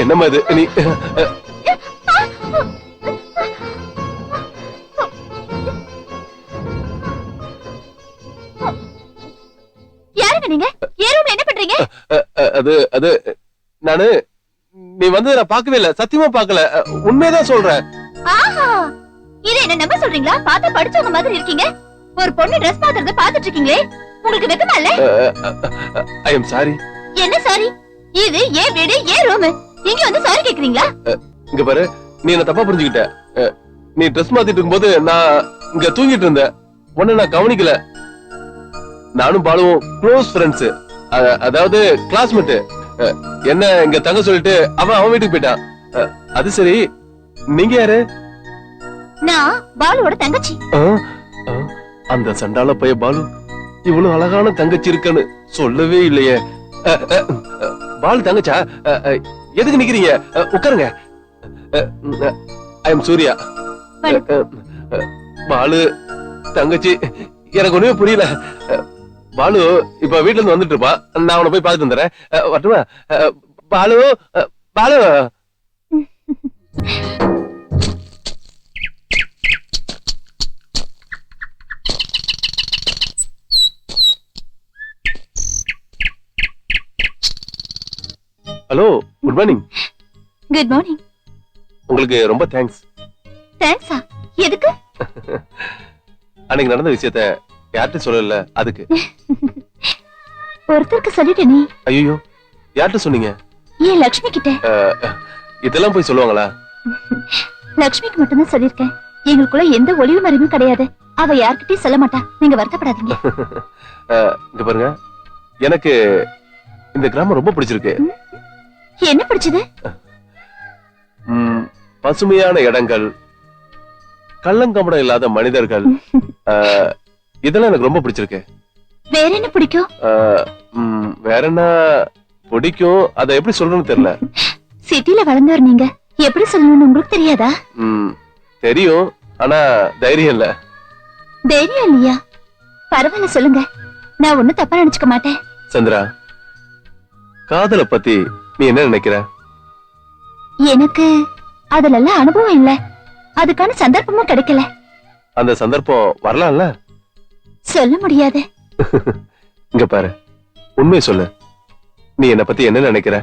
என்னம்மா இது நீ யாருங்க நீங்க ஏன் என்ன பண்றீங்க? அது அது நானு நீ வந்து நான் பார்க்கவே இல்ல, சத்தியமா பார்க்கல, உண்மையதான் சொல்றேன். ஆஹா, இத என்ன நம்ப சொல்றீங்களா? பார்த்தா படிச்சவங்க மாதிரி இருக்கீங்க. ஒரு பொண்ணு Dress மாத்துறத பாத்துட்டு இருக்கீங்களே, உங்களுக்கு வெக்கமா இல்ல? ஐ அம் சாரி. என்ன சாரி? இது ஏன் வீடு, ஏன் ரூம், நீங்க வந்து சாரி கேக்குறீங்களா? இங்க பாரு, நீ என்ன தப்பா புரிஞ்சுக்கிட்ட. நீ Dress மாத்திட்டு இருக்கும்போது நான் இங்க தூங்கிட்டு இருந்தேன், உன்னை நான் கவனிக்கல. நானும் பாலுவும் க்ளோஸ் ஃப்ரெண்ட்ஸ், அதாவது கிளாஸ்மேட். என்ன இங்க தங்க சொல்லிட்டு அவன் வீட்டுக்கு போயிட்டான். அது சரி, நீங்க யாரு? நான் பாலுவோட தங்கச்சி. அந்த சண்டால பைய பாலு இவ்வளவு அழகான தங்கச்சி இருக்குன்னு சொல்லவே இல்லையே. பாலு தங்கச்சா? எதுக்கு நிக்கிறீங்க? உட்காருங்க. I am Surya. பாலு தங்கச்சி, எனக்கு ஒண்ணுமே புரியல. பாலு இப்ப வீட்டுல இருந்து வந்துட்டு இருப்பான், நான் அவனை போய் பார்த்துட்டு வந்துடுறேன். வரட்டுமா? Balu, Balu. Hello, good morning. Good morning. உங்களுக்கு ரொம்ப தேங்க்ஸ். தேங்க்ஸா? எதுக்கு? அன்னைக்கு நடந்த விஷயத்த யார்கிட்ட சொல்லல, அதுக்கு. ஒருத்தருக்கு சொல்லிட்டே. நீ ஐயோ, யார்கிட்ட சொன்னீங்க? ஏன் லட்சுமி கிட்ட. இதெல்லாம் போய் சொல்லுவாங்களா? லட்சுமிக்கு மட்டும்தான் சொல்லிருக்கேன். எங்களுக்குள்ள எந்த ஒளிவு மறைவும் கிடையாது. அவ யார்கிட்டயும் சொல்ல மாட்டா, நீங்க வருத்தப்படாதீங்க. இங்க பாருங்க, எனக்கு இந்த கிராமம் ரொம்ப பிடிச்சிருக்கு. என்ன பிடிச்சது? பசுமையான இடங்கள், கள்ளங்கபடம் இல்லாத மனிதர்கள், இதெல்லாம் எனக்கு ரொம்ப பிடிச்சிருக்கு. வேற என்ன பிடிக்கும்? வேற என்ன பிடிக்கும், அத எப்படி சொல்றேன்னு தெரியல. சிட்டில வளர்ந்தவர் நீங்க, எப்படி சொல்லணும்னு உங்களுக்கு தெரியாதா? தெரியும், ஆனா தைரியம் இல்ல. தைரியம் இல்லையா? பரவாயில்ல, சொல்லுங்க, நான் ஒண்ணும் தப்பா நினைச்சுக்க மாட்டேன். சந்திரா, காதலை பத்தி நீ என்ன நினைக்கிற? எனக்கு அதுல அனுபவம் இல்ல, அதுக்கான சந்தர்ப்பமும் கிடைக்கல. அந்த சந்தர்ப்பம் வரலாம்ல? சொல்ல முடியாது. இங்க பாரு, உண்மையை சொல்லு, நீ என்ன பத்தி என்ன நினைக்கிற?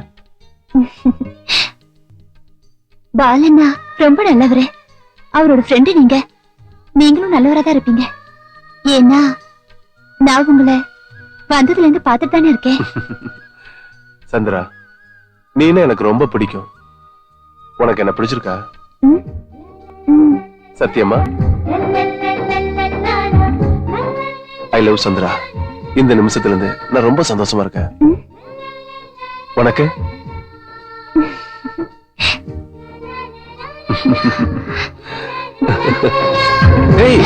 பாலண்ணா ரொம்ப நல்லவரே, அவரோட ஃப்ரெண்டு நீங்க. நீங்களும் நல்லவரா தான் இருப்பீங்க. ஏன்னா நான் உங்களை வந்ததுல இருந்து பாத்துட்டு தானே இருக்கேன். சந்திரா, நீனே எனக்கு ரொம்ப பிடிக்கும். உனக்கு என்ன பிடிச்சிருக்கா? சத்தியமா? I love Chandra. இந்த நிமிஷத்துல இருந்து நான் ரொம்ப சந்தோஷமா இருக்கேன். உனக்கு? ஏய்